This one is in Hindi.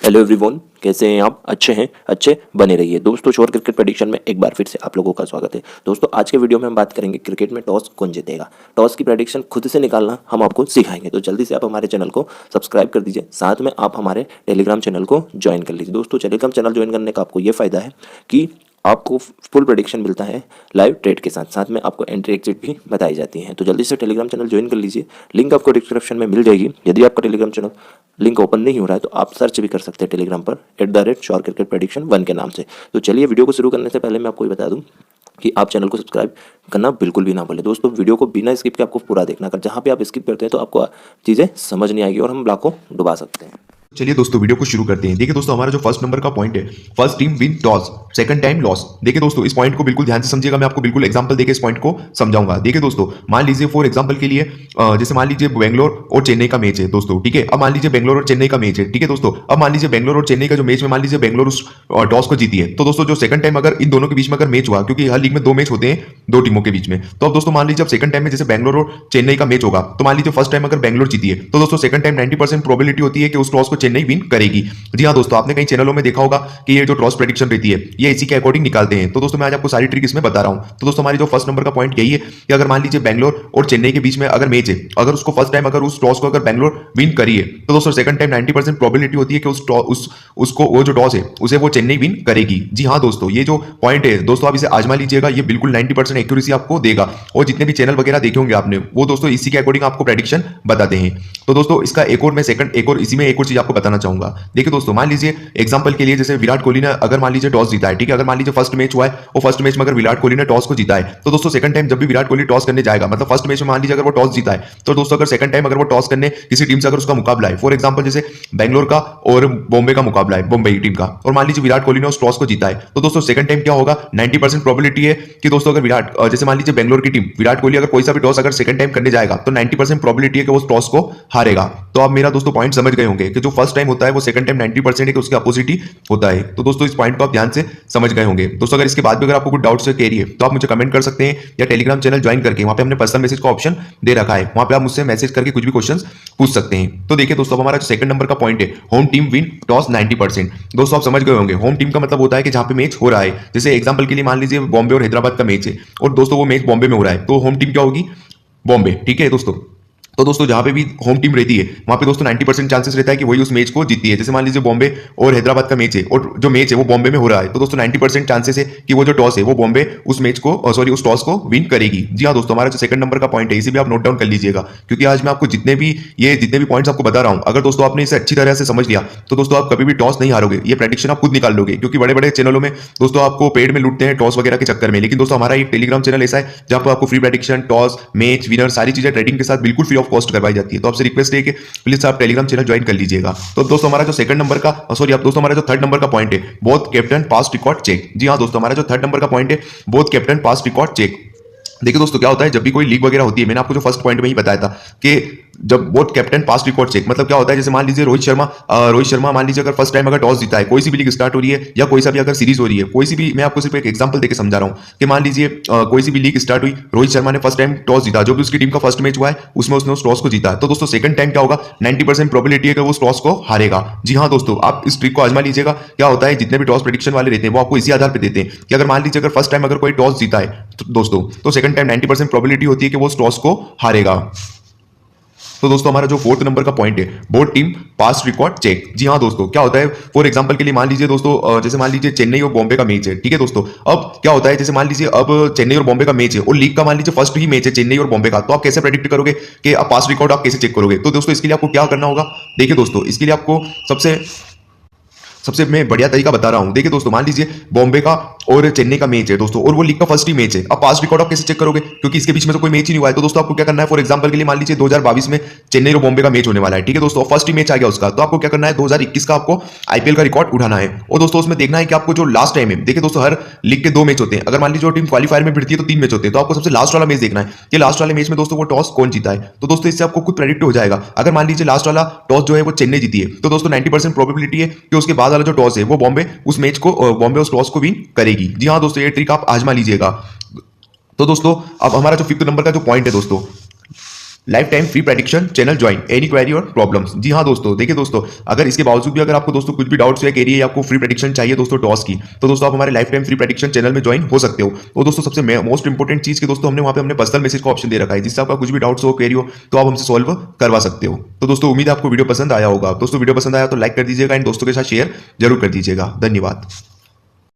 हेलो एवरीवन, कैसे हैं आप? अच्छे हैं? अच्छे बने रहिए दोस्तों। शोर क्रिकेट प्रेडिक्शन में एक बार फिर से आप लोगों का स्वागत है दोस्तों। आज के वीडियो में हम बात करेंगे क्रिकेट में टॉस कौन जीतेगा। टॉस की प्रेडिक्शन खुद से निकालना हम आपको सिखाएंगे, तो जल्दी से आप हमारे चैनल को सब्सक्राइब कर दीजिए, साथ में आप हमारे टेलीग्राम चैनल को ज्वाइन कर लीजिए। दोस्तों टेलीग्राम चैनल ज्वाइन करने का आपको ये फ़ायदा है कि आपको फुल प्रेडिक्शन मिलता है लाइव ट्रेड के साथ, साथ में आपको एंट्री एग्जिट भी बताई जाती है। तो जल्दी से टेलीग्राम चैनल ज्वाइन कर लीजिए, लिंक आपको डिस्क्रिप्शन में मिल जाएगी। यदि आपका टेलीग्राम चैनल लिंक ओपन नहीं हो रहा है तो आप सर्च भी कर सकते हैं टेलीग्राम पर @शोर क्रिकेट प्रेडिक्शन 1 के नाम से। तो चलिए वीडियो को शुरू करने से पहले मैं आपको ये बता दूं कि आप चैनल को सब्सक्राइब करना बिल्कुल भी ना भूलें दोस्तों। वीडियो को बिना स्किप के आपको पूरा देखना, अगर जहाँ पे आप स्किप करते हैं तो आपको चीज़ें समझ नहीं आएगी और हम ब्लॉक को डुबा सकते हैं। चलिए दोस्तों वीडियो को शुरू करते हैं। देखिए दोस्तों हमारा जो फर्स्ट नंबर का पॉइंट है, first team win toss second time loss. देखिए दोस्तों इस पॉइंट को बिल्कुल ध्यान से समझिएगा, मैं आपको बिल्कुल एग्जांपल देके इस पॉइंट को समझाऊंगा। देखिए दोस्तों मान लीजिए फॉर एग्जांपल के लिए जैसे मान लीजिए बेंगलोर और चेन्नई का मैच है दोस्तों, ठीक है। अब मान लीजिए बेंगलोर और चेन्नई का मैच है, ठीक है दोस्तों। अब मान लीजिए बेंगलोर और चेन्नई का जो मैच में मान लीजिए बेंगलोर उस टॉस को जीती है, तो दोस्तों जो सेकंड टाइम अगर इन दोनों के बीच में अगर मैच हुआ, क्योंकि हर लीग में 2 मैच होते हैं 2 टीमों के बीच में, तो अब दोस्तों मान लीजिए अब सेकंड टाइम में जैसे बेंगलोर और चेन्नई का मैच होगा, तो मान लीजिए फर्स्ट टाइम अगर बेंगलोर जीती है तो दोस्तों सेकंड टाइम 90% प्रोबेबिलिटी होती है कि उस टॉस को चेन्नई विन करेगी। जी हाँ दोस्तों, आपने कई चैनलों में देखा होगा कि ये जो टॉस प्रेडिक्शन रहती है ये इसी के अकॉर्डिंग निकालते हैं। तो दोस्तों मैं आज आपको सारी ट्रिक इसमें बता रहा हूं। तो दोस्तों हमारी जो फर्स्ट नंबर का पॉइंट यही है कि अगर मान लीजिए बेंगलोर और चेन्नई के बीच में अगर मैच है, अगर उसको फर्स्ट टाइम अगर उस टॉस को अगर बेंगलोर विन करी है, तो दोस्तों सेकंड टाइम 90% प्रोबेबिलिटी होती है कि उसको वो जो टॉस है उसे वो चेन्नई विन करेगी। जी हाँ दोस्तों, ये जो पॉइंट है दोस्तों आप इसे आजमा लीजिएगा, ये बिल्कुल 90% एक्यूरेसी आपको देगा। और जितने भी चैनल वगैरह देखे होंगे आपने वो दोस्तों इसी के अकॉर्डिंग आपको प्रेडिक्शन बताते हैं। तो दोस्तों इसका एक और मैं सेकंड एक और इसी में एक और चीज आपको बताना चाहूंगा। देखिए दोस्तों मान लीजिए एग्जांपल के लिए जैसे विराट कोहली ने अगर मान लीजिए टॉस जीता है, ठीक है। अगर मान लीजिए फर्स्ट मैच हुआ है और फर्स्ट मैच में अगर विराट कोहली ने टॉस को जीता है, तो दोस्तों सेकंड टाइम जब भी विराट कोहली टॉस करने जाएगा, मतलब फर्स्ट मैच में मान लीजिए अगर वो टॉस जीता है, तो दोस्तों अगर सेकंड टाइम अगर वो टॉस करने किसी टीम से अगर उसका मुकाबला है, फॉर एग्जांपल जैसे बेंगलोर का और बॉम्बे का मुकाबला है, बॉम्बे की टीम का, और मान लीजिए विराट कोहली ने उस टॉस को जीता है, तो दोस्तों सेकंड टाइम क्या होगा, 90% प्रोबेबिलिटी है कि दोस्तों अगर विराट जैसे मान लीजिए बेंगलोर की टीम विराट कोहली अगर कोई सा भी टॉस अगर सेकंड टाइम करने जाएगा, तो 90% प्रोबेबिलिटी है कि वो उस टॉस को हारेगा। तो आप मेरा दोस्तों पॉइंट समझ गए होंगे कि जो फर्स्ट टाइम होता है वो सेकंड टाइम 90% है कि उसके अपोजिट ही होता है। तो दोस्तों इस पॉइंट को आप ध्यान से समझ गए होंगे दोस्तों। अगर इसके बाद भी अगर आपको कुछ डाउट्स है रही है तो आप मुझे कमेंट कर सकते हैं, या टेलीग्राम चैनल ज्वाइन करके वहां पे हमने पर्सनल मैसेज का ऑप्शन दे रखा है, वहां पे आप मुझसे मैसेज करके कुछ भी क्वेश्चंस पूछ सकते हैं। तो देखिए दोस्तों हमारा जो सेकंड नंबर का पॉइंट है, होम टीम विन टॉस 90%। दोस्तों आप समझ गए होंगे होम टीम का मतलब होता है कि जहां पे मैच हो रहा है, जैसे एग्जांपल के लिए मान लीजिए बॉम्बे और हैदराबाद का मैच है और दोस्तों वो मैच बॉम्बे में हो रहा है, तो होम टीम क्या होगी, बॉम्बे, ठीक है दोस्तों। तो दोस्तों जहां पे भी होम टीम रहती है वहां पे दोस्तों 90% चांसेस रहता है कि वही उस मैच को जीती है। जैसे मान लीजिए बॉम्बे और हैदराबाद का मैच है और जो मैच है वो बॉम्बे में हो रहा है, तो दोस्तों 90% चांसेस है कि वो जो टॉस है वो बॉम्बे उस मैच को उस टॉस को विन करेगी। जी हाँ दोस्तों, हमारा जो सेकंड नंबर का पॉइंट है इसे भी आप नोट डाउन कर लीजिएगा, क्योंकि आज मैं आपको जितने भी पॉइंट्स आपको बता रहा हूं, अगर दोस्तों आपने इसे अच्छी तरह से समझ लिया तो दोस्तों आप कभी भी टॉस नहीं हारोगे। ये प्रेडिक्शन आप खुद निकाल लोगे, क्योंकि बड़े बड़े चैनलों में दोस्तों आपको पेड में लूटते हैं टॉस वगैरह के चक्कर में, लेकिन दोस्तों हमारा एक टेलीग्राम चैनल ऐसा है जहां पर आपको free prediction, toss, match, winner सारी चीजें ट्रेडिंग के साथ बिल्कुल फ्री ऑफ कॉस्ट करवाई जाती है। तो आपसे रिक्वेस्ट है कि प्लीज आप टेलीग्राम चैनल ज्वाइन कर लीजिएगा। तो दोस्तों हमारा जो सेकंड नंबर का दोस्तों हमारा जो थर्ड नंबर का पॉइंट है, both captain past record check. जी हाँ दोस्तों, हमारा जो थर्ड नंबर का पॉइंट है, both captain past record check. देखिए दोस्तों क्या होता है जब भी कोई लीग वगैरह होती है, मैंने आपको जो फर्स्ट पॉइंट में ही बताया था कि जब both captain past record check मतलब क्या होता है, जैसे मान लीजिए रोहित शर्मा मान लीजिए अगर फर्स्ट टाइम अगर टॉस जीता है, कोई सी भी लीग स्टार्ट हो रही है या कोई सा भी अगर सीरीज हो रही है, कोई सी भी, मैं आपको सिर्फ एक एग्जांपल देके समझा रहा हूं कि मान लीजिए कोई सी भी लीग स्टार्ट हुई, रोहित शर्मा ने फर्स्ट टाइम टॉस जीता, जो भी उसकी टीम का फर्स्ट मैच हुआ है उसमें उसने उस टॉस को जीता है, तो दोस्तों सेकंड टाइम क्या होगा, 90% प्रोबेबिलिटी है कि वो उस टॉस को हारेगा। जी हाँ दोस्तों, आप इस ट्रिक को आजमा लीजिएगा। क्या होता है जितने भी टॉस प्रेडिक्शन वाले रहते हैं वो आपको इसी आधार पर देते हैं कि अगर मान लीजिए अगर फर्स्ट टाइम अगर कोई टॉस जीता है दोस्तों, तो सेकंड टाइम 90% प्रोबेबिलिटी होती है कि वो उस टॉस को हारेगा। तो दोस्तों हमारा जो फोर्थ नंबर का पॉइंट है, both team past record check. जी हाँ दोस्तों, क्या होता है फॉर एग्जांपल के लिए मान लीजिए दोस्तों जैसे मान लीजिए चेन्नई और बॉम्बे का मैच है, ठीक है दोस्तों। अब क्या होता है जैसे मान लीजिए अब चेन्नई और बॉम्बे का मैच है और लीग का मान लीजिए फर्स्ट ही मैच है चेन्नई और बॉम्बे का, तो आप कैसे प्रेडिक्ट करोगे कि आप पास्ट रिकॉर्ड आप कैसे चेक करोगे। तो दोस्तों इसके लिए आपको क्या करना होगा, देखिए दोस्तों इसके लिए आपको सबसे मैं बढ़िया तरीका बता रहा हूं। देखिए दोस्तों मान लीजिए बॉम्बे का और चेन्नई का मैच है दोस्तों, और वो लीग का फर्स्ट ही मैच है। अब पास्ट रिकॉर्ड आप कैसे चेक करोगे, क्योंकि इसके बीच में तो कोई मैच ही नहीं हुआ है। तो दोस्तों आपको क्या करना है, फॉर एग्जांपल के लिए मान लीजिए 2022 में चेन्नई और बॉम्बे का मैच होने वाला है, ठीक है दोस्तों, फर्स्ट ही मैच आ गया उसका, तो आपको क्या करना है 2021 का आपको आईपीएल का रिकॉर्ड उठाना है और दोस्तों उसमें देखना है कि आपको जो लास्ट टाइम है, देखिए दोस्तों हर लीग के 2 मैच होते हैं, अगर मान लीजिए टीम क्वालीफायर में भिड़ती है तो 3 मैच होते हैं, तो आपको सबसे लास्ट वाला मैच देखना है कि लास्ट वाले मैच में दोस्तों वो टॉस कौन जीता है। तो दोस्तों इससे आपको खुद प्रेडिक्ट हो जाएगा, अगर मान लीजिए लास्ट वाला टॉस जो है वो चेन्नई जीती है, तो दोस्तों 90% प्रोबेबिलिटी है कि उसके बाद वाला जो टॉस है वो बॉम्बे उस मैच को बॉम्बे उस टॉस को विन करेगी। जी हाँ दोस्तों, ये ट्रिक आप आजमा लीजिएगा। तो दोस्तों अब हमारा जो फिफ्थ नंबर का जो पॉइंट है दोस्तों, life time free prediction channel join, any query और प्रॉब्लम्स। जी हाँ दोस्तों, देखिए दोस्तों, अगर इसके बावजूद भी अगर आपको दोस्तों कुछ भी डाउट्स या कह रही है, आपको फ्री प्रेडिक्शन चाहिए दोस्तों टॉस की, तो दोस्तों आप हमारे life time free prediction channel में ज्वाइन हो सकते हो। तो दोस्तों सबसे मोस्ट इंपॉर्टेंट चीज के दोस्तों हमने वहाँ पे हमने पर्सनल मैसेज का ऑप्शन दे रखा है, जिससे आपका कुछ भी डाउट्स हो, क्वेरी हो, तो आप हमसे सॉल्व करवा सकते हो। तो दोस्तों उम्मीद है आपको वीडियो पसंद आया होगा। दोस्तों वीडियो पसंद आया तो लाइक कर दीजिएगा एंड दोस्तों के साथ शेयर जरूर कर दीजिएगा। धन्यवाद।